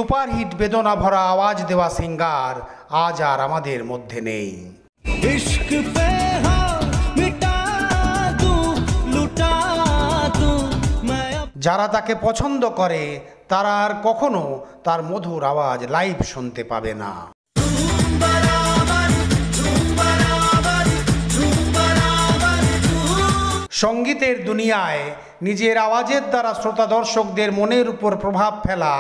Superhit বেদনা ভরা আওয়াজ দেওয়া সিঙ্গার আজ আর আমাদের মধ্যে নেই। যারা তাকে পছন্দ করে তারা আর কখনো তার মধুর আওয়াজ লাইভ শুনতে পাবে না। সঙ্গীতের দুনিয়ায় নিজের আওয়াজের দ্বারা শ্রোতা দর্শকদের মনের উপর প্রভাব ফেলা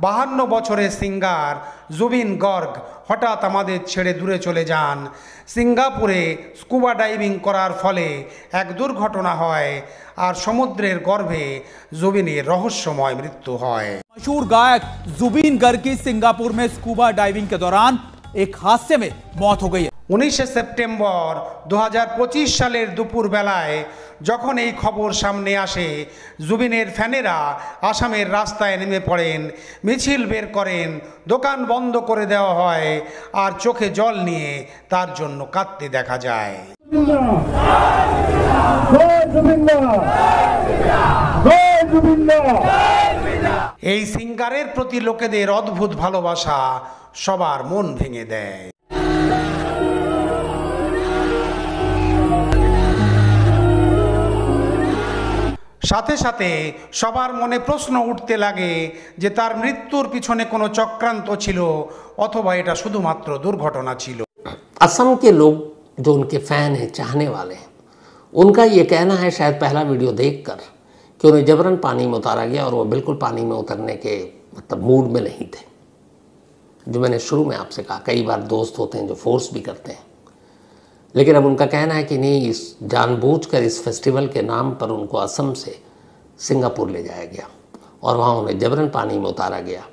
52 বছরের সিঙ্গার জুবিন গর্গ হঠাৎ আমাদের ছেড়ে দূরে চলে যান। সিঙ্গাপুরে স্কুবা ডাইভিং করার ফলে এক দুর্ঘটনা হয় আর সমুদ্রের গর্ভে জুবিনের রহস্যময় মৃত্যু হয়। मशहूर गायक जुबीन गर्ग की सिंगापुर में स्कूबा डाइविंग के दौरान एक हादसे में मौत हो गई है। 19 সেপ্টেম্বর 2025 সালের দুপুর বেলায় যখন এই খবর সামনে আসে, জুবিনের ফ্যানেরা আসামের রাস্তায় নেমে পড়েন, মিছিল বের করেন, দোকান বন্ধ করে দেওয়া হয় আর চোখে জল নিয়ে তার জন্য কাঁদতে দেখা যায়। এই সিঙ্গারের প্রতি লোকেদের অদ্ভুত ভালোবাসা সবার মন ভেঙে দেয়। সাথে সাথে সবার মনে প্রশ্ন উঠতে লাগে যে তার মৃত্যুর পিছনে কোনো চক্রান্ত ছিল অথবা এটা শুধুমাত্র দুর্ঘটনা ছিল। असम के लोग जो उनके फैन हैं, चाहने वाले हैं, उनका ये कहना है शायद पहला वीडियो देखकर कि उन्हें जबरन पानी में उतारा गया और वो बिल्कुल पानी में उतरने के मूड में नहीं थे। जो मैंने शुरू में आपसे कहा, कई बार दोस्त होते हैं जो फोर्स भी करते हैं, लेकिन अब उनका कहना है कि नहीं, इस जानबूझकर इस फेस्टिवल के नाम पर उनको असम से सिंगापुर ले जाया गया और वहाँ उन्हें जबरन पानी में उतारा गया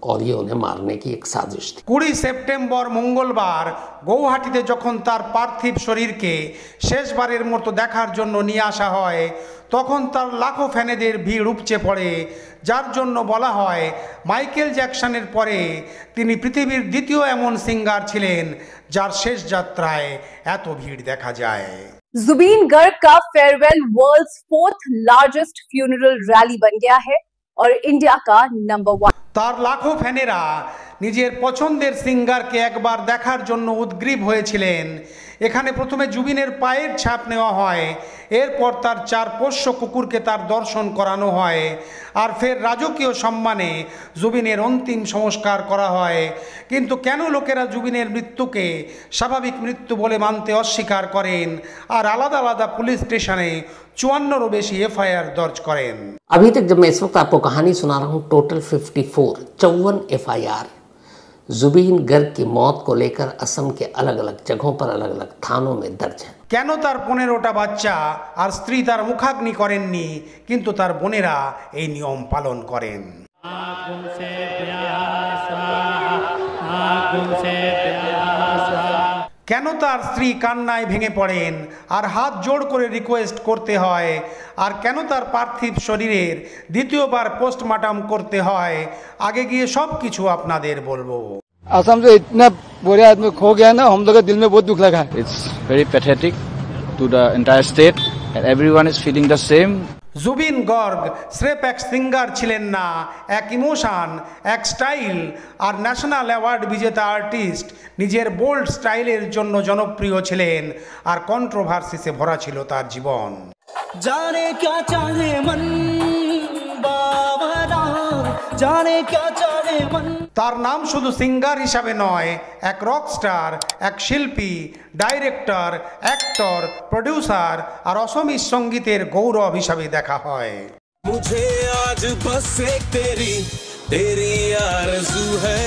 और ये उन्हें मारने की एक साजिश थी। 20 সেপ্টেম্বর মঙ্গলবার গৌহাটিতে যখন তার পার্থিব শরীরকে শেষবারের মতো দেখার জন্য নিয়ে আসা হয়, তখন তার লাখো ফ্যানেদের ভিড় উপচে পড়ে, যার জন্য বলা হয় মাইকেল জ্যাকসনের পরে তিনি পৃথিবীর দ্বিতীয় এমন সিঙ্গার ছিলেন যার শেষ যাত্রায় এত ভিড় দেখা যায়। जुबीन गर्ग का farewell world's 4th largest funeral rally बन गया है और इंडिया का नंबर 1। তার লাখো ফ্যানেরা নিজের পছন্দের সিঙ্গারকে একবার দেখার জন্য উদ্গ্রীব হয়েছিলেন। এখানে প্রথমে জুবিনের পায়ের ছাপ নেওয়া হয়, এরপর তার 4 পোষ্য কুকুরকে তার দর্শন করানো হয় আর ফের রাজকীয় সম্মানে জুবিনের অন্তিম সংস্কার করা হয়। কিন্তু কেন লোকেরা জুবিনের মৃত্যুকে স্বাভাবিক মৃত্যু বলে মানতে অস্বীকার করেন আর আলাদা আলাদা পুলিশ স্টেশনে 54রও বেশি এফআইআর দর্জ করেন? अभी तक जब मैं इस वक्त आपको कहानी सुना रहा हूँ, टोटल 54 एफआईआर जुबीन गर्ग की मौत को लेकर असम के अलग अलग जगहों पर अलग अलग थानों में दर्ज है। কেন তার 15টা বাচ্চা আর স্ত্রী তার মুখাগ্নি করেননি কিন্তু তার বোনেরা এই নিয়ম পালন করেন? কেন তার স্ত্রী কান্নায় ভেঙে পড়েন আর হাত জোড় করে রিকোয়েস্ট করতে হয়? আর কেন তার পার্থিব শরীরের দ্বিতীয়বার পোস্টমর্টম করতে হয়? আগে গিয়ে সব কিছু আপনাদের বলবো। असम से इतना बुरे आदमी खो गया ना, हम लोग के दिल में बहुत दुख लगा। It's very pathetic to the entire state and everyone is feeling the same. Zubeen Garg স্রেফ এক সিঙ্গার ছিলেন না, এক ইমোশন, এক স্টাইল আর ন্যাশনাল অ্যাওয়ার্ড বিজেতা আর্টিস্ট। নিজের বোল্ড স্টাইলের জন্য জনপ্রিয় ছিলেন আর কন্ট্রোভার্সিসে ভরা ছিল তার জীবন। জানে क्या चाहे मन बावरा, জানে क्या चाहे मन। তার নাম শুধু সিঙ্গার হিসাবে নয়, এক রকস্টার, এক শিল্পী, ডাইরেক্টর, অ্যাক্টর, প্রডিউসার আর অসমী সঙ্গীতের গৌরব হিসাবে দেখা হয়। मुझे आज बस एक तेरी आरज़ू है।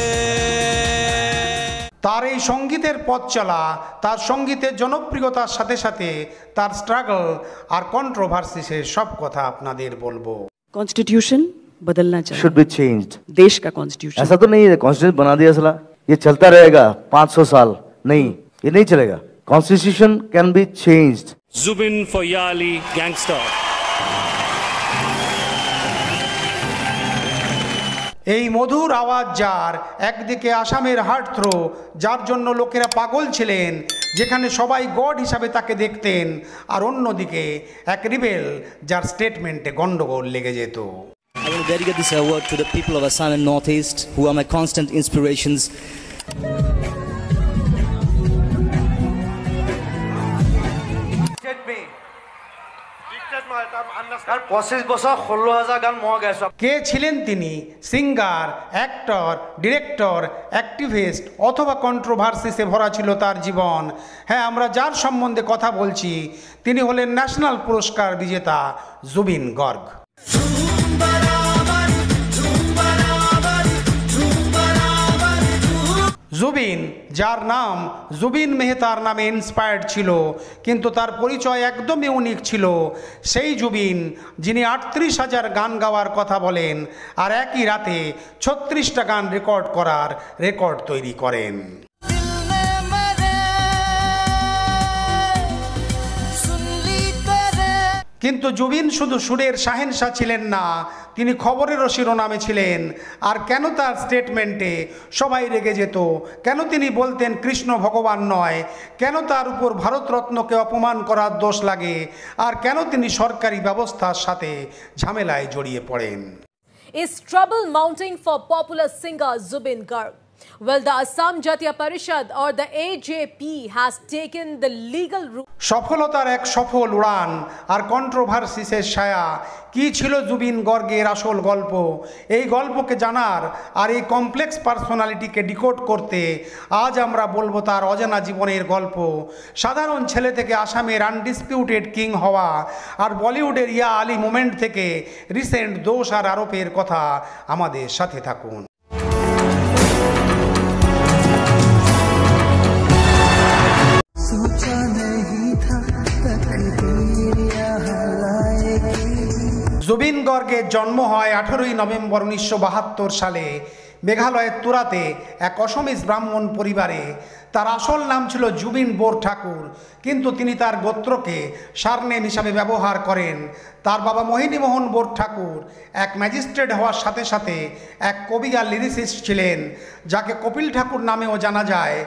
তার এই সঙ্গীতের পথ চলা, তার সঙ্গীতের জনপ্রিয়তার সাথে সাথে তার স্ট্রাগল আর কন্ট্রোভার্সিসের সব কথা আপনাদের বলবো। कॉन्स्टिट्यूशन बदलना चाहिए, शुड बी चेंज्ड। देश का कॉन्स्टिट्यूशन ऐसा तो नहीं है कॉन्स्टिट्यूशन बना दिया सला ये चलता रहेगा 500 साल, नहीं, ये नहीं चलेगा। Constitution can be changed. Zubeen for Ya Ali Gangster. এই মধুর আওয়াজ যার, একদিকে আসামের হার্ট থ্রো, যার জন্য লোকেরা পাগল ছিলেন, যেখানে সবাই গড হিসাবে তাকে দেখতেন, আর অন্যদিকে এক রিবেল যার স্টেটমেন্টে গন্ডগোল লেগে যেত। I want to dedicate this award to the people of Assam and Northeast who are my constant inspirations. কে ছিলেন তিনি? সিঙ্গার, অ্যাক্টর, ডিরেক্টর, অ্যাক্টিভিস্ট অথবা কন্ট্রোভার্সিসে ভরা ছিল তার জীবন। হ্যাঁ, আমরা যার সম্বন্ধে কথা বলছি তিনি হলেন ন্যাশনাল পুরস্কার বিজেতা জুবিন গর্গ। জুবিন, যার নাম জুবিন মেহতার নামে ইন্সপায়ার্ড ছিল, কিন্তু তার পরিচয় একদমই ইউনিক ছিল। সেই জুবিন যিনি ৩৮,০০০ গান গাওয়ার কথা বলেন আর একই রাতে ৩৬টা গান রেকর্ড করার রেকর্ড তৈরি করেন। কিন্তু জুবিন শুধু সুরের শাহেনশাহ ছিলেন না, তিনি খবরেরও শিরোনামে ছিলেন। আর কেন তার স্টেটমেন্টে সবাই রেগে যেত? কেন তিনি বলতেন কৃষ্ণ ভগবান নয়? কেন তার উপর ভারতরত্নকে অপমান করার দোষ লাগে? আর কেন তিনি সরকারি ব্যবস্থার সাথে ঝামেলায় জড়িয়ে পড়েন? Is trouble mounting for popular singer Zubin Garg? Well, the Assam Jatiya Parishad or the AJP has taken the legal route. সফলতার এক সফল উড়ান আর কন্ট্রোভার্সিসের ছায়া। কি ছিল জুবিন গর্গের আসল গল্প? এই গল্পকে জানার আর এই কমপ্লেক্স পার্সোনালিটিকে ডিকোড করতে আজ আমরা বলবো তার অজানা জীবনের গল্প। সাধারণ ছেলে থেকে আসামের আনডিসপিউটেড কিং হওয়া আর বলিউডের ইয়া আলী মুভমেন্ট থেকে রিসেন্ট দোষ আর আরোপের কথা। আমাদের সাথে থাকুন। জুবিন গর্গের জন্ম হয় 18ই নভেম্বর 1972 সালে মেঘালয়ের তুরাতে এক অসমিস ব্রাহ্মণ পরিবারে। তার আসল নাম ছিল জুবিন বোর ঠাকুর, কিন্তু তিনি তার গোত্রকে সারনেম হিসাবে ব্যবহার করেন। তার বাবা মোহিনী মোহন বোর ঠাকুর এক ম্যাজিস্ট্রেট হওয়ার সাথে সাথে এক কবি আর লিরিসিস্ট ছিলেন, যাকে কপিল ঠাকুর নামেও জানা যায়।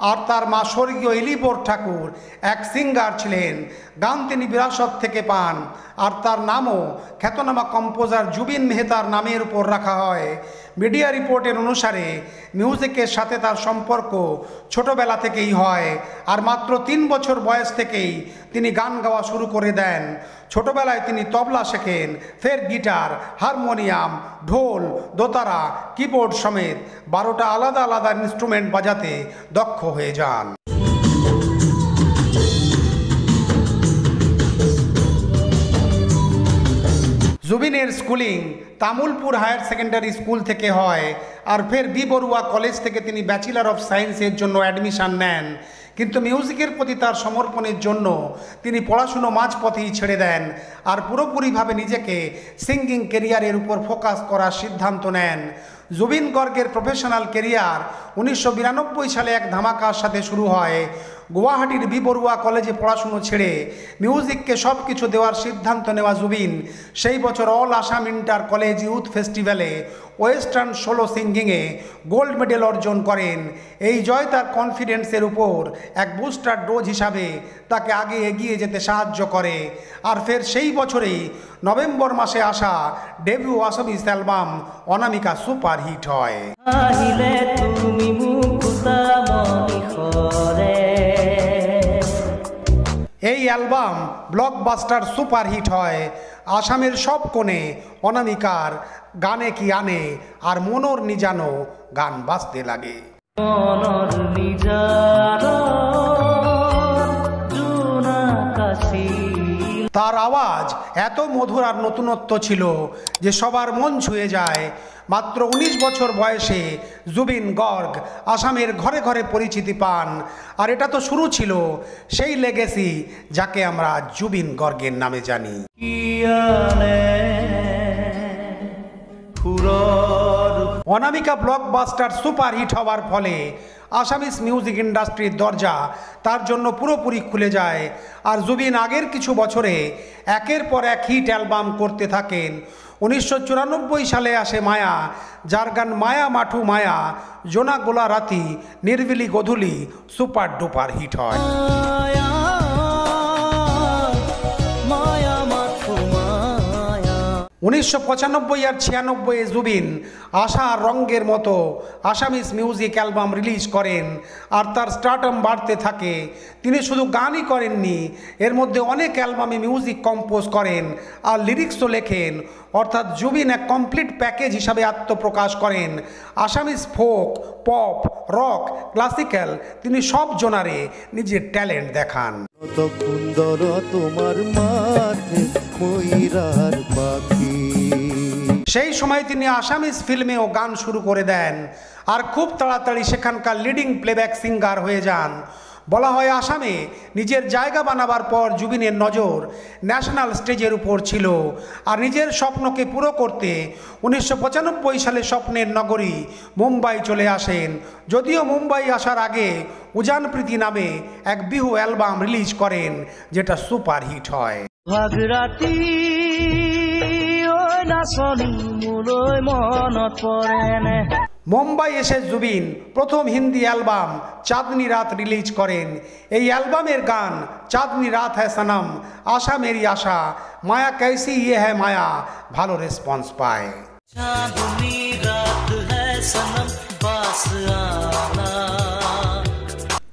আর তার মা স্বর্গীয় ইলি বোর ঠাকুর এক সিঙ্গার ছিলেন। গান তিনি বিরাসত থেকে পান, আর তার নামও খ্যাতনামা কম্পোজার জুবিন মেহতার নামের উপর রাখা হয়। মিডিয়া রিপোর্টের অনুসারে মিউজিকের সাথে তার সম্পর্ক ছোটবেলা থেকেই হয়, আর মাত্র 3 বছর বয়স থেকেই তিনি গান গাওয়া শুরু করে দেন। ছোটবেলায় তিনি তবলা শেখেন, ফের গিটার, হারমোনিয়াম, ঢোল, দোতারা, কিবোর্ড সমেত 12টা আলাদা আলাদা ইনস্ট্রুমেন্ট বাজাতে দক্ষ হয়ে যান। জুবিনের schooling Tamulpur higher secondary school থেকে হয়, আর ফের বি বড়ুয়া কলেজ থেকে তিনি ব্যাচেলর অফ সায়েন্সের জন্য অ্যাডমিশন নেন। কিন্তু মিউজিকের প্রতি তার সমর্পণের জন্য তিনি পড়াশুনো মাঝপথেই ছেড়ে দেন আর পুরোপুরিভাবে নিজেকে সিঙ্গিং ক্যারিয়ারের উপর ফোকাস করার সিদ্ধান্ত নেন। জুবিন গর্গের প্রফেশনাল ক্যারিয়ার 1992 সালে এক ধামাকার সাথে শুরু হয়। গুয়াহাটির বি বড়ুয়া কলেজে পড়াশুনো ছেড়ে মিউজিককে সব কিছু দেওয়ার সিদ্ধান্ত নেওয়া জুবিন সেই বছর all Assam inter college youth ফেস্টিভ্যালে ওয়েস্টার্ন সোলো সিঙ্গিংয়ে গোল্ড মেডেল অর্জন করেন। এই জয় তার কনফিডেন্সের উপর এক বুস্টার ডোজ হিসাবে তাকে আগে এগিয়ে যেতে সাহায্য করে। আর ফের সেই বছরেই নভেম্বর মাসে আসা ডেবিউ আসামিস অ্যালবাম অনামিকা সুপারহিট হয়। এই অ্যালবাম ব্লকবাস্টার সুপারহিট হয়। আসামের সব কোণে অনামিকার গানে কি আনে আর মনোর নিজানো গান বাজতে লাগে। তার আওয়াজ এত মধুর আর নতুনত্ব ছিল যে সবার মন ছুঁয়ে যায়। মাত্র 19 বছর বয়সে জুবিন গর্গ আসামের ঘরে ঘরে পরিচিতি পান, আর এটা তো শুরু ছিল সেই লেগেসি যাকে আমরা জুবিন গর্গের নামে জানি। অনামিকা ব্লকবাস্টার সুপারহিট হওয়ার ফলে আসামিস মিউজিক ইন্ডাস্ট্রির দরজা তার জন্য পুরোপুরি খুলে যায়। আর জুবিন আগের কিছু বছরে একের পর এক হিট অ্যালবাম করতে থাকেন। 1994 সালে আসে মায়া, যার গান মায়া মাঠু মায়া, জোনা গোলা রাতি, নির্বিলি গধূলি সুপার ডুপার হিট হয়। 1995 আর 96 জুবিন আশা আর রঙ্গের মতো আসামিস মিউজিক অ্যালবাম রিলিজ করেন আর তার স্টারডম বাড়তে থাকে। তিনি শুধু গানই করেননি, এর মধ্যে অনেক অ্যালবামে মিউজিক কম্পোজ করেন আর লিরিক্সও লেখেন। অর্থাৎ জুবিন এক কমপ্লিট প্যাকেজ হিসাবে আত্মপ্রকাশ করেন। Assamese folk, pop, rock, classical তিনি সব জোনারে নিজের ট্যালেন্ট দেখান। সেই সময় তিনি আসামিস ফিল্মেও গান শুরু করে দেন আর খুব তাড়াতাড়ি সেখানকার লিডিং প্লেব্যাক সিঙ্গার হয়ে যান। বলা হয় আসামে নিজের জায়গা বানাবার পর জুবিনের নজর ন্যাশনাল স্টেজের উপর ছিল আর নিজের স্বপ্নকে পুরো করতে 1995 সালে স্বপ্নের নগরী মুম্বাই চলে আসেন। যদিও মুম্বাই আসার আগে উজান প্রীতি নামে এক বিহু অ্যালবাম রিলিজ করেন যেটা সুপারহিট হয়। মুম্বাই এসে জুবিন প্রথম হিন্দি অ্যালবাম চাঁদনি রাত রিলিজ করেন। এই অ্যালবামের গান চাঁদনি রাত হ্যায় সনম, আশা মেরি আশা, মায়া कैसी ये है মায়া ভালো রেসপন্স পায়।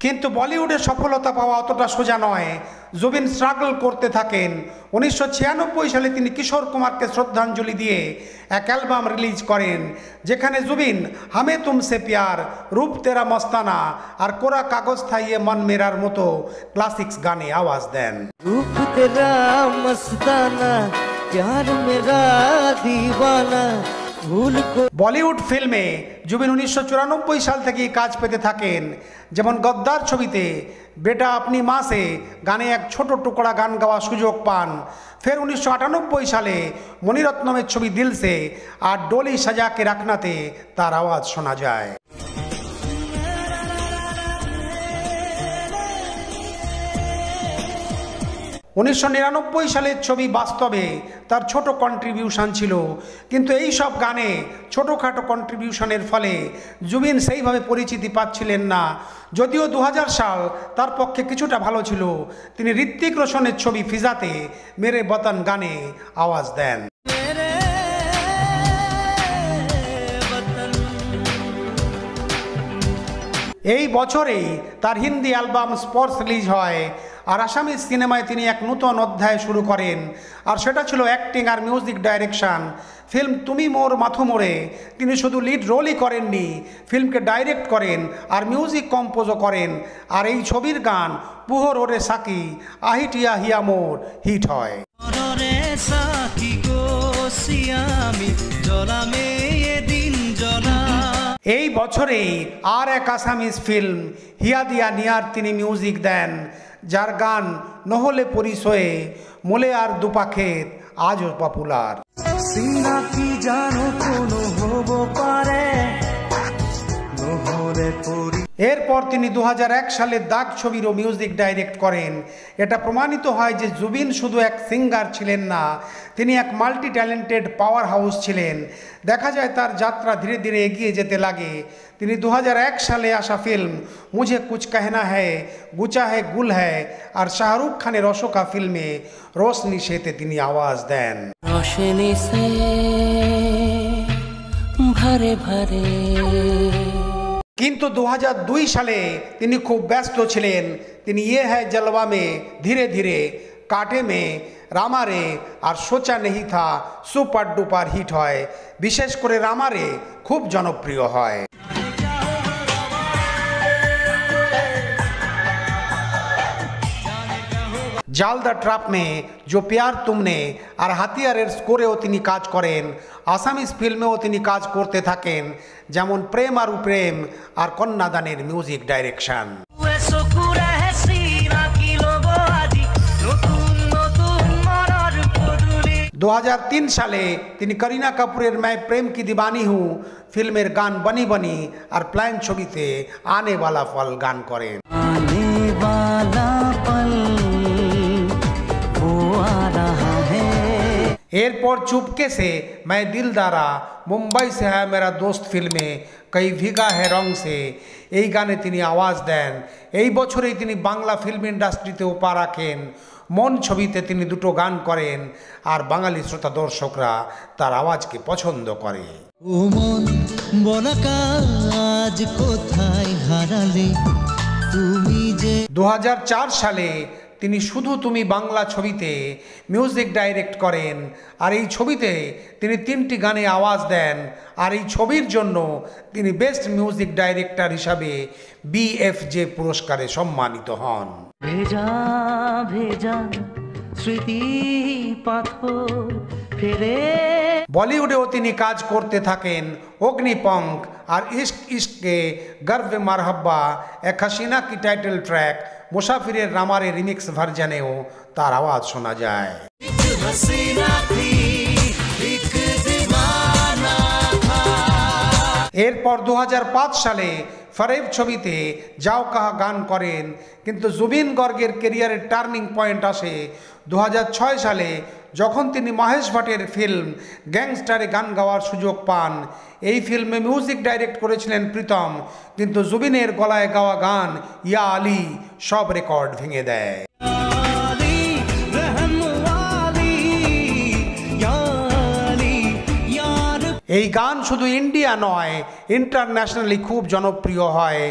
কিন্তু বলিউডে সফলতা পাওয়া অতটা সোজা নয়। জুবিন স্ট্রাগল করতে থাকেন। 1996 সালে তিনি কিশোর কুমারকে শ্রদ্ধাঞ্জলি দিয়ে এক অ্যালবাম রিলিজ করেন যেখানে জুবিন হামে তুমসে প্যার, রূপ তেরা মস্তানা আর কোরা কাগজ থা ইয়ে মন মেরার মতো ক্লাসিক্স গানে আওয়াজ দেন। রূপ তেরা মস্তানা, প্যার মেরা দিওয়ানা। বলিউড ফিল্মে জুবিন 1994 সাল থেকেই কাজ পেতে থাকেন। যেমন গদ্দার ছবিতে বেটা আপনি মা সে গানে এক ছোট টুকরা গান গাওয়ার সুযোগ পান। ফের 1998 সালে মণিরত্নমের ছবি দিল সে আর ডোলি সাজাকে রাখনাতে তার আওয়াজ শোনা যায়। 1999 সালের ছবি বাস্তবে তার ছোট কন্ট্রিবিউশন ছিল, কিন্তু এই সব গানে ছোটোখাটো কন্ট্রিবিউশনের ফলে জুবিন সেইভাবে পরিচিতি পাচ্ছিলেন না। যদিও 2000 সাল তার পক্ষে কিছুটা ভালো ছিল, তিনি ঋত্বিক রোশনের ছবি ফিজাতে মেরে বতন গানে আওয়াজ দেন। এই বছরেই তার হিন্দি অ্যালবাম স্পর্শ রিলিজ হয় আর আসামি সিনেমায় তিনি এক নতুন অধ্যায় শুরু করেন, আর সেটা ছিল অ্যাক্টিং আর মিউজিক ডাইরেকশন। ফিল্ম তুমি মোর মাথু মোড়ে তিনি শুধু লিড রোলই করেননি, ফিল্মকে ডাইরেক্ট করেন আর মিউজিক কম্পোজও করেন। আর এই ছবির গান পুহর ওরে সাকি আহিটিয়া হিয়া মোর হিট হয়। এই বছরেই আর এক আসামিজ ফিল্ম হিয়া দিয়া নিয়ার তিনি মিউজিক দেন, যার গান নহলে পরিচয়ে মোলে আর দুপাখেত আজও পপুলার। এরপর তিনি 2001 সালে দাগ ছবিরও মিউজিক ডাইরেক্ট করেন। এটা প্রমাণিত হয় যে জুবিন শুধু এক সিঙ্গার ছিলেন না, তিনি এক মাল্টি ট্যালেন্টেড পাওয়ার হাউস ছিলেন। দেখা যায় তার যাত্রা ধীরে ধীরে এগিয়ে যেতে লাগে। তিনি 2001 সালে আসা ফিল্ম মুঝে কুছ कहना है, গুচা है গুল है আর শাহরুখ খানের অশোকা ফিল্মে রোশনি সেতে তিনি আওয়াজ দেন। রোশনি সে ভরে ভরে। কিন্তু 2002 সালে তিনি খুব ব্যস্ত ছিলেন। তিনি ইয়ে হ্যায় জলওয়া মে, ধীরে ধীরে, কাটে মে, রামারে আর সোচা নেহি থা সুপার ডুপার হিট হয়। বিশেষ করে রামারে খুব জনপ্রিয় হয়। জাল দ্য ট্রাপ মে, জো প্যার তুমনে আর হাতিয়ারের স্কোরেও তিনি কাজ করেন। আসামিজ ফিল্মেও তিনি কাজ করতে থাকেন, যেমন প্রেম আর প্রেম আর কন্যাদানের মিউজিক ডাইরেকশন। 2003 সালে তিনি করিনা কাপুরের मैं प्रेम की दीवानी हूँ ফিল্মের গান বনি বনি আর প্ল্যান ছবিতে আনে वाला पल গান করেন। एरपर चुपके से मैं दिलदारा, मुंबई से है मेरा दोस्त फिल्मे कई ভিগা है रंग से এই গানে তিনি আওয়াজ দেন। এই বছরেই তিনি বাংলা ফিল্ম ইন্ডাস্ট্রিতেও পা রাখেন। মন ছবিতে তিনি দুটো গান করেন আর বাঙালি শ্রোতা দর্শকরা তার আওয়াজকে পছন্দ করে। ও মন বলা কাজ কোথায় হারালে তুমি যে। 2004 সালে তিনি শুধু তুমি বাংলা ছবিতে মিউজিক ডাইরেক্ট করেন আর এই ছবিতে তিনি 3টি গানে আওয়াজ দেন আর এই ছবির জন্য তিনি বেস্ট মিউজিক ডাইরেক্টর হিসাবে BFJ পুরস্কারে সম্মানিত হন। ভেজা ভেজা স্মৃতি পাথর ফেরে। বলিউডেও তিনি কাজ করতে থাকেন। অগ্নিপঙ্খ আর ইश्क इश्क के गर्व मारहब्बा एक हसीना की टाइटल ट्रैक मुसाफिरेर रामारे रिमिक्स ভার্জনেও তার আওয়াজ শোনা যায়। এরপর 2005 সালে ফরেব ছবিতে যাও কাহা গান করেন, কিন্তু জুবিন গর্গের কেরিয়ারের টার্নিং পয়েন্ট আসে 2006 সালে যখন তিনি মহেশ ভাটের ফিল্ম গ্যাংস্টারে গান গাওয়ার সুযোগ পান। এই ফিল্মে মিউজিক ডাইরেক্ট করেছিলেন প্রীতম, কিন্তু জুবিনের গলায় গাওয়া গান ইয়া আলী সব রেকর্ড ভেঙে দেয়। এই গান শুধু ইন্ডিয়া নয়, ইন্টারন্যাশনালি খুব জনপ্রিয় হয়।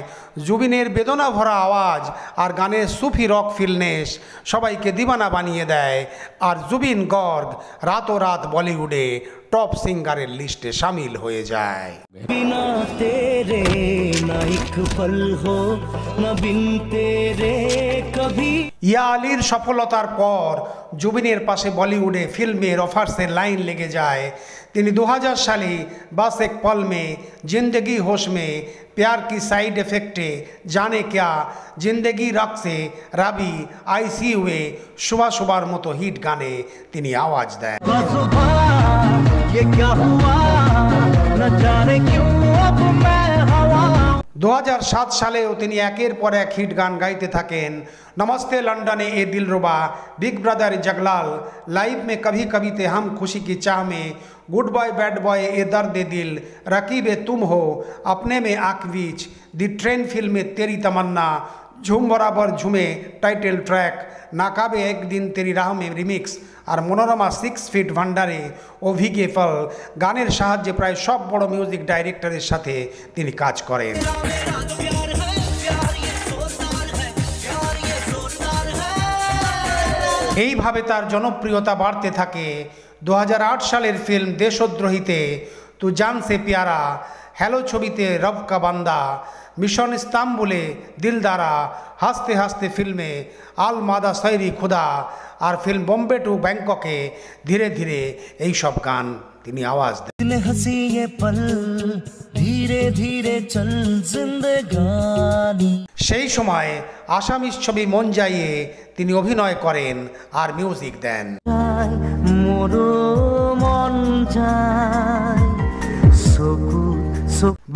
জুবিনের বেদনা ভরা আওয়াজ আর গানের সুফি রক ফিলনেস সবাইকে দিবানা বানিয়ে দেয়, আর জুবিন গর্গ রাতোরাত বলিউডে টপ সিঙ্গারের লিস্টে সামিল হয়ে যায়। বিনা তেরে না এক পল হো না বিন তেরে কভি। ইয়া আলীর সফলতার পর জুবিনের পাশে বলিউডে ফিল্মের অফার্সের লাইন লেগে যায়। তিনি 2000 সালে বাস এক পল মে, জিন্দগি হোশ মে, प्यार की साइड इफेक्टे, जाने क्या, जिंदगी रक्से, রাবি, ICU এ শুভা শুভার মতো হিট গানে তিনি আওয়াজ দেন। 2007 সালেও তিনি একের পর এক হিট গান গাইতে থাকেন। नमस्ते लंडने ए दिलरुबा, बिग ब्रदर जगलाल, लाइफ में कभी कभी थे हम खुशी की चाह में, गुड बॉय बैड बॉय ए दर्द दिल, रकीबे तुम हो, अपने में आंखवीच, दी ट्रेन फिल्म में तेरी तमन्ना, झूम बराबर झूमे टाइटल ट्रैक, नाकाबे एक दिन तेरी राह में रिमिक्स আর মনোরমা 6 ফিট ভান্ডারে অভিগে ফল গানের সাহায্যে প্রায় সব বড় মিউজিক ডাইরেক্টরের সাথে তিনি কাজ করেন। এইভাবে তার জনপ্রিয়তা বাড়তে থাকে। 2008 সালের ফিল্ম দেশদ্রোহীতে তু জান সে প্যারা, হ্যালো ছবিতে রব কা বান্দা, মিশন ইস্তাম্বুলে দিলদারা, হাসতে হাসতে ফিল্মে আল মাদা সৈরি খুদা আর ফিল্ম বোম্বে টু ব্যাংককে ধীরে ধীরে এই সব গান তিনি আওয়াজ দেন। সেই সময় আসামিস ছবি মন যাইয়ে তিনি অভিনয় করেন আর মিউজিক দেন।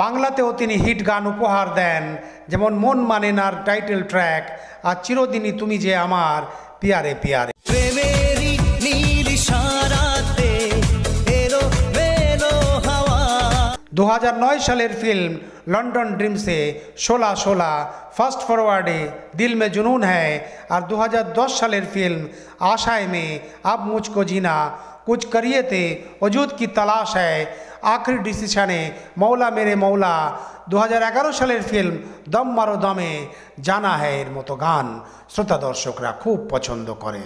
বাংলাতেও তিনি হিট গান উপহার দেন, যেমন মন মানে নার টাইটেল ট্র্যাক আর চিরদিনই তুমি যে আমার পিয়ারে পিয়ারে। 2009 সালের ফিল্ম লন্ডন ড্রিমসে 16-16, ফাস্ট ফরওয়ার্ডে দিল মে জুনুন হ্যায় আর 2010 সালের ফিল্ম আশায় মে আব মুঝকো জিনা, कुछ करिए थे, वजूद की तलाश है, आखिरी डिसीशने, मौला मेरे मौला, 2011 সালের ফিল্ম দম মারো দমে জানা হ্যায় এর মতো গান শ্রোতা দর্শকরা খুব পছন্দ করে।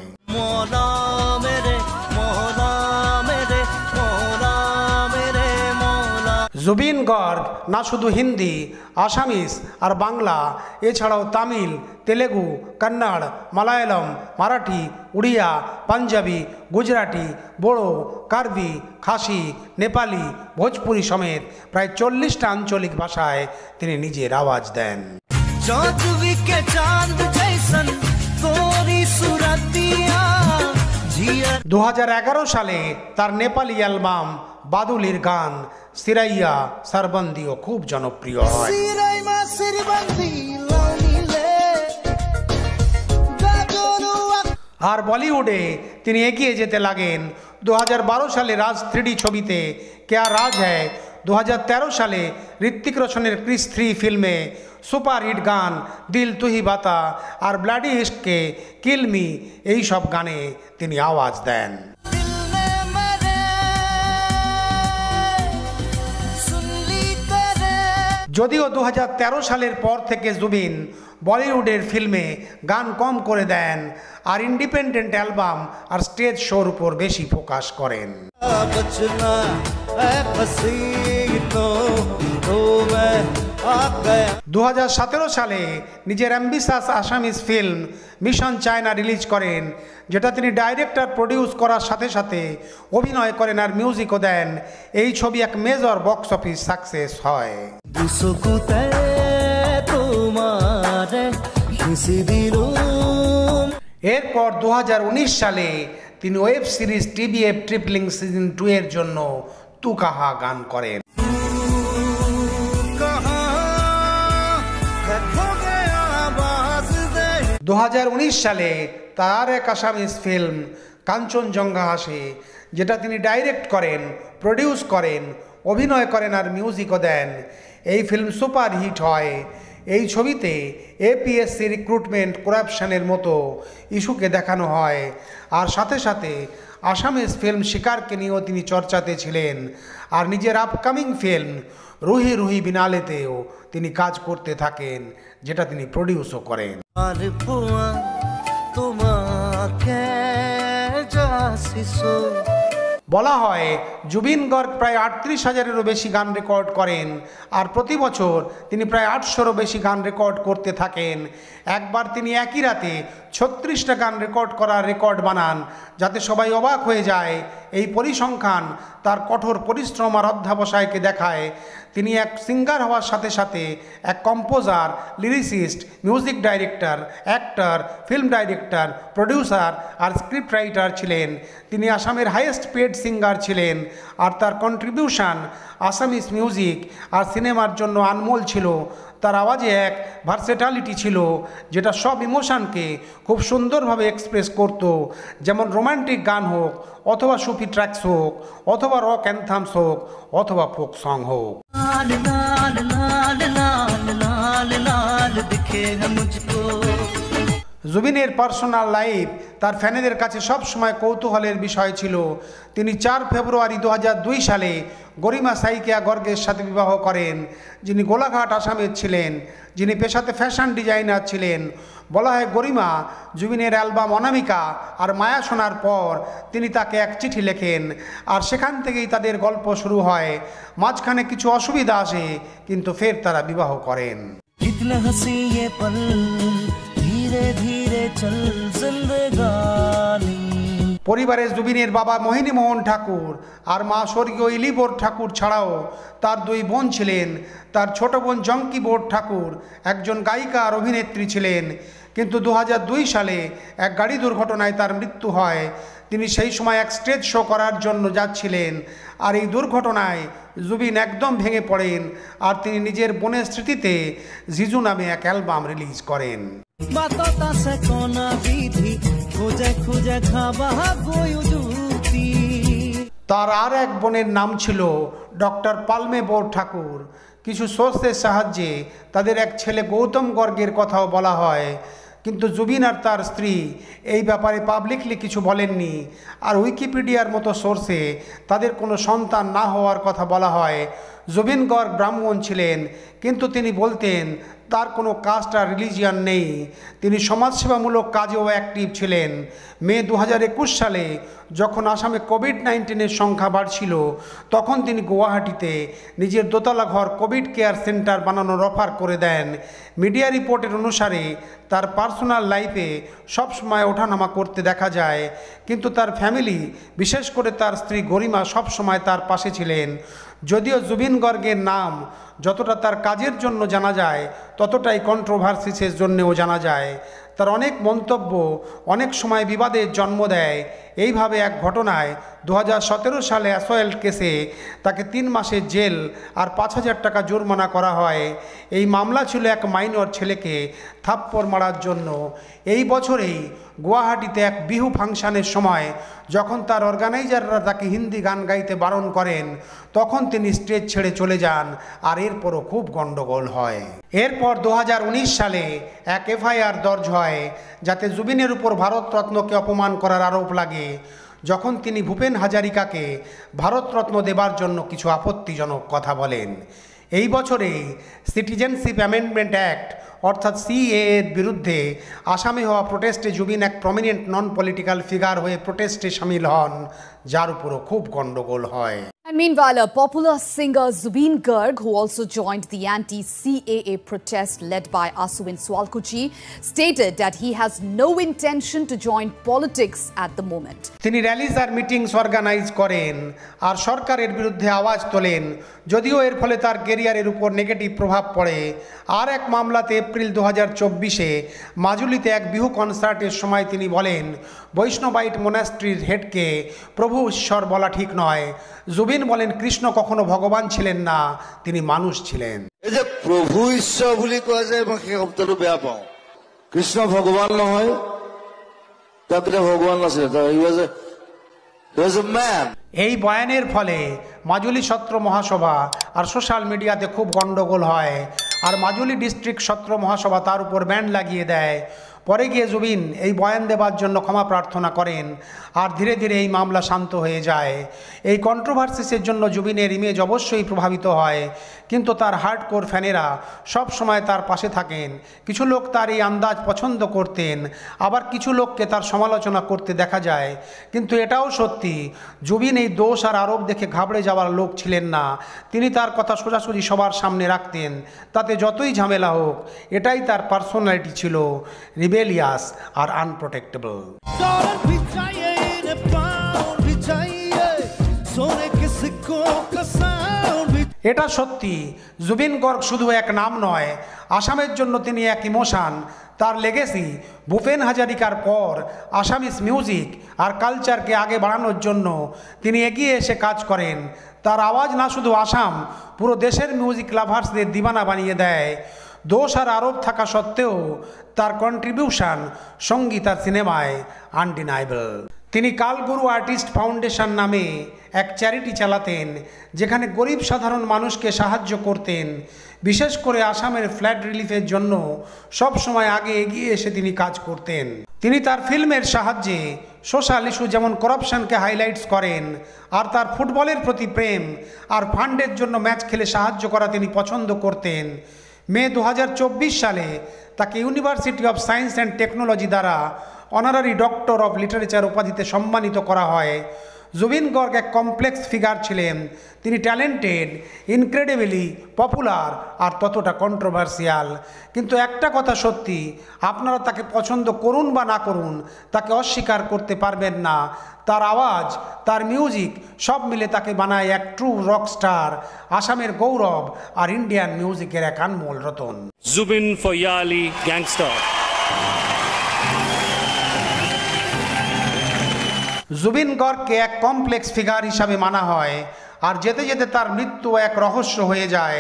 জুবিন গর্গ না শুধু হিন্দি, আসামিস আর বাংলা, এছাড়াও তামিল, তেলেগু, কন্নড়, মালায়ালম, মারাঠি, উড়িয়া, পাঞ্জাবি, গুজরাটি, বড়ো, কার্বি, খাসি, নেপালি, ভোজপুরি সমেত প্রায় 40টা আঞ্চলিক ভাষায় তিনি নিজের আওয়াজ দেন। 2011 সালে তার নেপালি অ্যালবাম বাদুলির গান সিরাইয়া সারবন্দিও খুব জনপ্রিয় হয়। আর বলিউডে তিনি এগিয়ে যেতে লাগেন। 2012 সালে রাজ 3D ছবিতে কেয়া রাজ হ্যায়, 2013 সালে ঋত্বিক রোশনের ক্রিস 3 ফিল্মে সুপারহিট গান দিল তুহি বাতা আর ব্লাডি ইশকে কিল মি এই সব গানে তিনি আওয়াজ দেন। যদিও 2013 সালের পর থেকে জুবিন বলিউডের ফিল্মে গান কম করে দেন আর ইন্ডিপেন্ডেন্ট অ্যালবাম আর স্টেজ শোর উপর বেশি ফোকাস করেন। 2017 সালে নিজের ambitious Assamese film mission China release করেন, যেটা তিনি ডাইরেক্টর প্রডিউস করার সাথে সাথে অভিনয় করেন আর মিউজিকও দেন। এই ছবি এক মেজর বক্স অফিস সাকসেস হয়। এরপর 2019 সালে তিনি ওয়েব সিরিজ টিবিএফ ট্রিপলিং সিজন 2 এর জন্য তু কাহা গান করেন। 2019 সালে তার এক আসামিজ ফিল্ম কাঞ্চনজঙ্ঘা আসে, যেটা তিনি ডাইরেক্ট করেন, প্রডিউস করেন, অভিনয় করেন আর মিউজিকও দেন। এই ফিল্ম সুপার হিট হয়। এই ছবিতে এপিএসসি রিক্রুটমেন্ট করাপশনের মতো ইস্যুকে দেখানো হয় আর সাথে সাথে আসামিজ ফিল্ম শিকারকে নিয়েও তিনি চর্চাতে ছিলেন। আর নিজের আপকামিং ফিল্ম রুহি রুহি বিনালেতেও তিনি কাজ করতে থাকেন, যেটা তিনি প্রডিউসও করেন। বলা হয় জুবিন গর্গ প্রায় 38,000-এরও বেশি গান রেকর্ড করেন আর প্রতি বছর তিনি প্রায় 800-রও বেশি গান রেকর্ড করতে থাকেন। একবার তিনি একই রাতে 36টা গান রেকর্ড করার রেকর্ড বানান, যাতে সবাই অবাক হয়ে যায়। এই পরিসংখ্যান তার কঠোর পরিশ্রম আর অধ্যাবসায়কে দেখায়। তিনি এক সিঙ্গার হওয়ার সাথে সাথে এক composer, lyricist, music director, actor, film director, producer আর স্ক্রিপ্ট রাইটার ছিলেন। তিনি আসামের হাইয়েস্ট পেড সিঙ্গার ছিলেন আর তার কন্ট্রিবিউশন আসামিজ মিউজিক আর সিনেমার জন্য আনমোল ছিল। তার আওয়াজে এক ভার্সেটালিটি ছিল, যেটা সব ইমোশনকে খুব সুন্দরভাবে এক্সপ্রেস করত। যেমন রোমান্টিক গান হোক, অথবা সুফি ট্র্যাকস হোক, অথবা রক অ্যান্থামস হোক, অথবা ফোক সং হোক। জুবিনের পার্সোনাল লাইফ তার ফ্যানেদের কাছে সবসময় কৌতূহলের বিষয় ছিল। তিনি 4 ফেব্রুয়ারি 2002 সালে গরিমা সাইকিয়া গর্গের সাথে বিবাহ করেন, যিনি গোলাঘাট আসামের ছিলেন, যিনি পেশাতে ফ্যাশন ডিজাইনার ছিলেন। বলা হয় গরিমা জুবিনের অ্যালবাম অনামিকা আর মায়া শোনার পর তিনি তাকে এক চিঠি লেখেন আর সেখান থেকেই তাদের গল্প শুরু হয়। মাঝখানে কিছু অসুবিধা আসে, কিন্তু ফের তারা বিবাহ করেন। পরিবারে জুবিনের বাবা মোহিনী মোহন ঠাকুর আর মা স্বর্গীয় ইলিবোর ঠাকুর ছাড়াও তার 2 বোন ছিলেন। তার ছোট বোন জঙ্কি বোর ঠাকুর একজন গায়িকা আর অভিনেত্রী ছিলেন, কিন্তু 2002 সালে এক গাড়ি দুর্ঘটনায় তার মৃত্যু হয়। তিনি সেই সময় এক স্টেজ শো করার জন্য যাচ্ছিলেন আর এই দুর্ঘটনায় জুবিন একদম ভেঙে পড়েন আর তিনি নিজের বোনের স্মৃতিতে জিজু নামে এক অ্যালবাম রিলিজ করেন। তার আর এক বোনের নাম ছিল ডক্টর পালমে বোর ঠাকুর। কিছু সোর্সের সাহায্যে তাদের এক ছেলে গৌতম গর্গের কথাও বলা হয়, কিন্তু জুবিন আর তার স্ত্রী এই ব্যাপারে পাবলিকলি কিছু বলেননি। আর উইকিপিডিয়ার মতো সোর্সে তাদের কোনো সন্তান না হওয়ার কথা বলা হয়। জুবিন গর্গ ব্রাহ্মণ ছিলেন, কিন্তু তিনি বলতেন তার কোনো কাস্ট আর রিলিজিয়ান নেই। তিনি সমাজসেবামূলক কাজেও অ্যাক্টিভ ছিলেন। মে 2021 সালে যখন আসামে কোভিড-19-এর সংখ্যা বাড়ছিল, তখন তিনি গুয়াহাটিতে নিজের দোতলা ঘর কোভিড কেয়ার সেন্টার বানানোর অফার করে দেন। মিডিয়া রিপোর্টের অনুসারে তার পার্সোনাল লাইফে সবসময় ওঠানামা করতে দেখা যায়, কিন্তু তার ফ্যামিলি, বিশেষ করে তার স্ত্রী গরিমা সবসময় তার পাশে ছিলেন। যদিও জুবিন গর্গের নাম যতটা তার কাজের জন্য জানা যায়, ততটাই কন্ট্রোভার্সিসের জন্যও জানা যায়। তার অনেক মন্তব্য অনেক সময় বিবাদের জন্ম দেয়। এইভাবে এক ঘটনায় 2017 সালে অ্যাসল্ট কেসে তাকে 3 মাসের জেল আর 5,000 টাকা জরিমানা করা হয়। এই মামলা ছিল এক মাইনর ছেলেকে থাপ্পড় মারার জন্য। এই বছরেই গুয়াহাটিতে এক বিহু ফাংশনের সময় যখন তার অর্গানাইজাররা তাকে হিন্দি গান গাইতে বারণ করেন, তখন তিনি স্টেজ ছেড়ে চলে যান আর এরপরও খুব গন্ডগোল হয়। এরপর 2019 সালে এক এফআইআর দর্জ হয় যাতে জুবিনের উপর ভারতরত্নকে অপমান করার আরোপ লাগে, যখন তিনি ভূপেন হাজারিকাকে ভারতরত্ন দেবার জন্য কিছু আপত্তিজনক কথা বলেন। এই বছরেই সিটিজেনশিপ অ্যামেন্ডমেন্ট অ্যাক্ট অর্থাৎ সিএএ এর বিরুদ্ধে আসামে হওয়া প্রোটেস্টে জুবিন এক প্রমিনেন্ট নন পলিটিক্যাল ফিগার হয়ে প্রোটেস্টে সামিল হন, যার উপরও খুব গন্ডগোল হয়। And meanwhile, a popular singer Zubeen Garg, who also joined the anti-CAA protest led by Asuwin Swalkuchi, stated that he has no intention to join politics at the moment. তিনি rallies আর meetings organise করেন আর সরকারের বিরুদ্ধে আওয়াজ তোলেন, যদিও এর ফলে তার ক্যারিয়ারের উপর নেগেটিভ প্রভাব পড়ে। আর এক মামলাতে এপ্রিল 2024-এ মাজুলিতে এক বিহু কনসার্টের সময় তিনি বলেন, বৈষ্ণবাইট মোনাস্ট্রির হেডকে প্রভু ঈশ্বর বলা ঠিক নয়। জুবিন বলেন, কৃষ্ণ কখনো ভগবান ছিলেন না, তিনি মানুষ ছিলেন। এই যে প্রভু ঈশ্বর বুলি কয় যে মই সেই শব্দটো বেয়া পাওঁ। কৃষ্ণ ভগৱান নহয়, তেওঁ কেতিয়া ভগৱান নাছিল, হি ওয়াজ এ ম্যান। এই বয়ানের ফলে মাজুলি সত্র মহাসভা আর সোশ্যাল মিডিয়াতে খুব গন্ডগোল হয়, আর মাজুলি ডিস্ট্রিক্ট সত্র মহাসভা তার উপর ব্যান লাগিয়ে দেয়। পরে গিয়ে জুবিন এই বয়ান দেবার জন্য ক্ষমা প্রার্থনা করেন আর ধীরে ধীরে এই মামলা শান্ত হয়ে যায়। এই কন্ট্রোভার্সিসের জন্য জুবিনের ইমেজ অবশ্যই প্রভাবিত হয়, কিন্তু তার হার্ডকোর ফ্যানেরা সব সময় তার পাশে থাকেন। কিছু লোক তার এই আন্দাজ পছন্দ করতেন, আবার কিছু লোককে তার সমালোচনা করতে দেখা যায়। কিন্তু এটাও সত্যি, জুবিন এই দোষ আর আরোপ দেখে ঘাবড়ে যাওয়ার লোক ছিলেন না। তিনি তার কথা সোজাসুজি সবার সামনে রাখতেন, তাতে যতই ঝামেলা হোক। এটাই তার পার্সোনালিটি ছিল, রিবেলিয়াস আর আনপ্রোটেক্টেবল। এটা সত্যি, জুবিন গর্গ শুধু এক নাম নয়, আসামের জন্য তিনি এক ইমোশন। তার লেগেসি ভূপেন হাজারিকার পর আসামিস মিউজিক আর কালচারকে আগে বাড়ানোর জন্য তিনি এগিয়ে এসে কাজ করেন। তার আওয়াজ না শুধু আসাম, পুরো দেশের মিউজিক লাভার্সদের দিবানা বানিয়ে দেয়। দোষ আর আরোপ থাকা সত্ত্বেও তার কন্ট্রিবিউশন সঙ্গীত আর সিনেমায় আনডিনাইবল। তিনি কালগুরু আর্টিস্ট ফাউন্ডেশন নামে এক চ্যারিটি চালাতেন, যেখানে গরিব সাধারণ মানুষকে সাহায্য করতেন। বিশেষ করে আসামের ফ্ল্যাড রিলিফের জন্য সব সময় আগে এগিয়ে এসে তিনি কাজ করতেন। তিনি তার ফিল্মের সাহায্যে সোশ্যাল ইস্যু যেমন করাপশনকে হাইলাইটস করেন, আর তার ফুটবলের প্রতি প্রেম আর ফান্ডের জন্য ম্যাচ খেলে সাহায্য করা তিনি পছন্দ করতেন। মে 2024 সালে তাকে university of science and technology দ্বারা অনারারি ডক্টর অফ লিটারেচার উপাধিতে সম্মানিত করা হয়। জুবিন গর্গ এক কমপ্লেক্স ফিগার ছিলেন। তিনি ট্যালেন্টেড, ইনক্রেডিবলি পপুলার আর ততটা কন্ট্রোভার্সিয়াল। কিন্তু একটা কথা সত্যি, আপনারা তাকে পছন্দ করুন বা না করুন, তাকে অস্বীকার করতে পারবেন না। তার আওয়াজ, তার মিউজিক সব মিলে তাকে বানায় এক ট্রু রক স্টার, আসামের গৌরব আর ইন্ডিয়ান মিউজিকের এক Anmol Ratan. Zubin for Yali Gangster. Zubeen গর্গকে এক কমপ্লেক্স ফিগার হিসাবে মানা হয়, আর যেতে যেতে তার মৃত্যু এক রহস্য হয়ে যায়।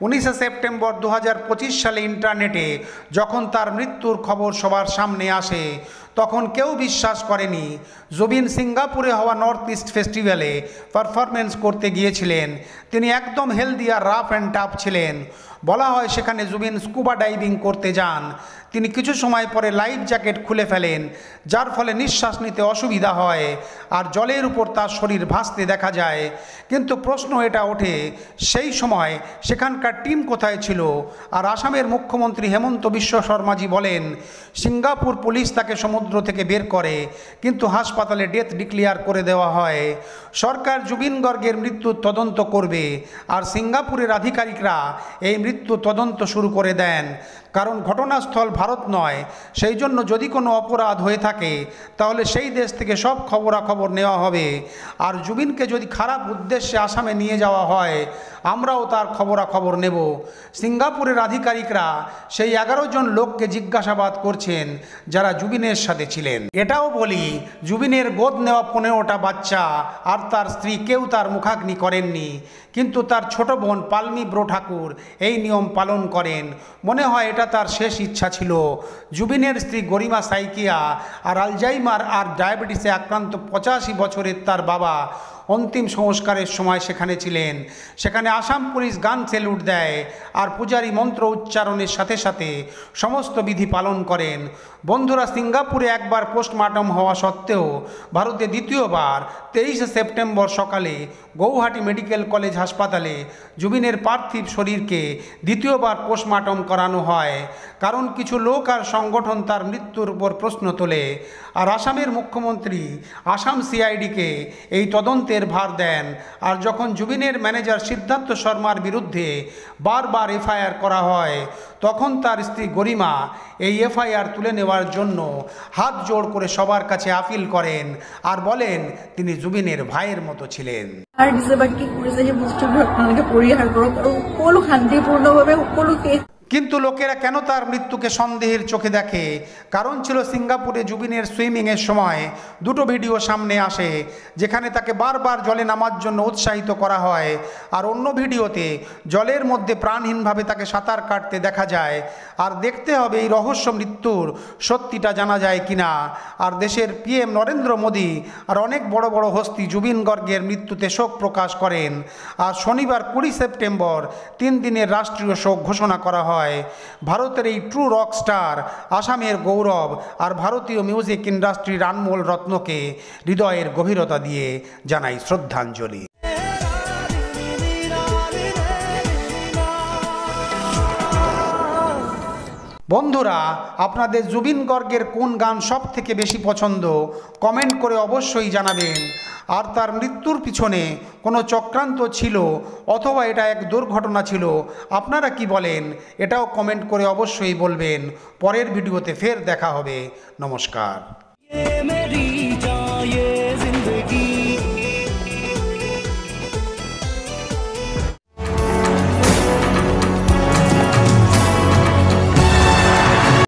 19 সেপ্টেম্বর 2025 সালে ইন্টারনেটে যখন তার মৃত্যুর খবর সবার সামনে আসে, তখন কেউ বিশ্বাস করেনি। জুবিন সিঙ্গাপুরে হওয়া নর্থ ইস্ট ফেস্টিভ্যালে পারফরমেন্স করতে গিয়েছিলেন। তিনি একদম হেলদি আর রাফ অ্যান্ড টাফ ছিলেন। বলা হয় সেখানে জুবিন স্কুবা ডাইভিং করতে যান। তিনি কিছু সময় পরে লাইফ জ্যাকেট খুলে ফেলেন, যার ফলে নিঃশ্বাস নিতে অসুবিধা হয় আর জলের উপর তার শরীর ভাসতে দেখা যায়। কিন্তু প্রশ্ন এটা ওঠে, সেই সময় সেখানকার টিম কোথায় ছিল? আর আসামের মুখ্যমন্ত্রী হেমন্ত বিশ্ব শর্মাজি বলেন, সিঙ্গাপুর পুলিশ তাকে সমুদ্র থেকে বের করে, কিন্তু হাসপাতালে ডেথ ডিক্লেয়ার করে দেওয়া হয়। সরকার জুবিন গর্গের মৃত্যুর তদন্ত করবে, আর সিঙ্গাপুরের আধিকারিকরা এই মৃত্যু তদন্ত শুরু করে দেন। কারণ ঘটনাস্থল ভারত নয়, সেই জন্য যদি কোনো অপরাধ হয়ে থাকে তাহলে সেই দেশ থেকে সব খবরাখবর নেওয়া হবে। আর জুবিনকে যদি খারাপ উদ্দেশ্যে আসামে নিয়ে যাওয়া হয়, আমরাও তার খবরাখবর নেব। সিঙ্গাপুরের আধিকারিকরা সেই 11 জন লোককে জিজ্ঞাসাবাদ করছেন যারা জুবিনের সাথে ছিলেন। এটাও বলি, জুবিনের গোদ নেওয়া 15টা বাচ্চা আর তার স্ত্রী কেউ তার মুখাগ্নি করেননি, কিন্তু তার ছোট বোন পালমি ব্রো ঠাকুর এই নিয়ম পালন করেন। মনে হয় এটা তার শেষ ইচ্ছা ছিল। জুবিনের স্ত্রী গরিমা সাইকিয়া আর আলজাইমার আর ডায়াবেটিসে আক্রান্ত 85 বছরের তার বাবা অন্তিম সংস্কারের সময় সেখানে ছিলেন। সেখানে আসাম পুলিশ গান সেলুট দেয় আর পূজারী মন্ত্র উচ্চারণের সাথে সাথে সমস্ত বিধি পালন করেন। বন্ধুরা, সিঙ্গাপুরে একবার পোস্টমর্টম হওয়া সত্ত্বেও ভারতে দ্বিতীয়বার 23 সেপ্টেম্বর সকালে গৌহাটি মেডিকেল কলেজ হাসপাতালে জুবিনের পার্থিব শরীরকে দ্বিতীয়বার পোস্টমর্টম করানো হয়, কারণ কিছু লোক আর সংগঠন তার মৃত্যুর উপর প্রশ্ন তোলে। আর আসামের মুখ্যমন্ত্রী আসাম সিআইডিকে এই তদন্তের ভার দেন। আর যখন জুবিনের ম্যানেজার সিদ্ধার্থ শর্মার বিরুদ্ধে বারবার এফআইআর করা হয়, তখন তার স্ত্রী গরিমা এই এফআইআর তুলে নেওয়ার জন্য হাত জোড় করে সবার কাছে আপিল করেন আর বলেন তিনি জুবিনের ভাইয়ের মতো ছিলেন। আর ডিসেম্বৰকে কৰিছে যে বস্তুবোৰ আপোনালোকে পৰিহাৰ কৰক আৰু সকলো শান্তিপূৰ্ণভাৱে সকলোকে। কিন্তু লোকেরা কেন তার মৃত্যুকে সন্দেহের চোখে দেখে? কারণ ছিল সিঙ্গাপুরে জুবিনের সুইমিংয়ের সময় দুটো ভিডিও সামনে আসে যেখানে তাকে বারবার জলে নামার জন্য উৎসাহিত করা হয়, আর অন্য ভিডিওতে জলের মধ্যে প্রাণহীনভাবে তাকে সাঁতার কাটতে দেখা যায়। আর দেখতে হবে এই রহস্য মৃত্যুর সত্যিটা জানা যায় কিনা। আর দেশের পিএম নরেন্দ্র মোদী আর অনেক বড় বড় হস্তি জুবিন গর্গের মৃত্যুতে শোক প্রকাশ করেন। আর শনিবার 20 সেপ্টেম্বর 3 দিনের রাষ্ট্রীয় শোক ঘোষণা করা হয়। ভারতের এই ট্রু রক স্টার, আসামের গৌরব আর ভারতীয় মিউজিক ইন্ডাস্ট্রির আনমোল রত্নকে হৃদয়ের গভীরতা দিয়ে জানাই শ্রদ্ধাঞ্জলি। বন্ধুরা, আপনাদের জুবিন গর্গের কোন গান সব থেকে বেশি পছন্দ কমেন্ট করে অবশ্যই জানাবেন। আর তার মৃত্যুর পিছনে কোনো চক্রান্ত ছিল অথবা এটা এক দুর্ঘটনা ছিল, আপনারা কি বলেন এটাও কমেন্ট করে অবশ্যই বলবেন। পরের ভিডিওতে ফের দেখা হবে। নমস্কার।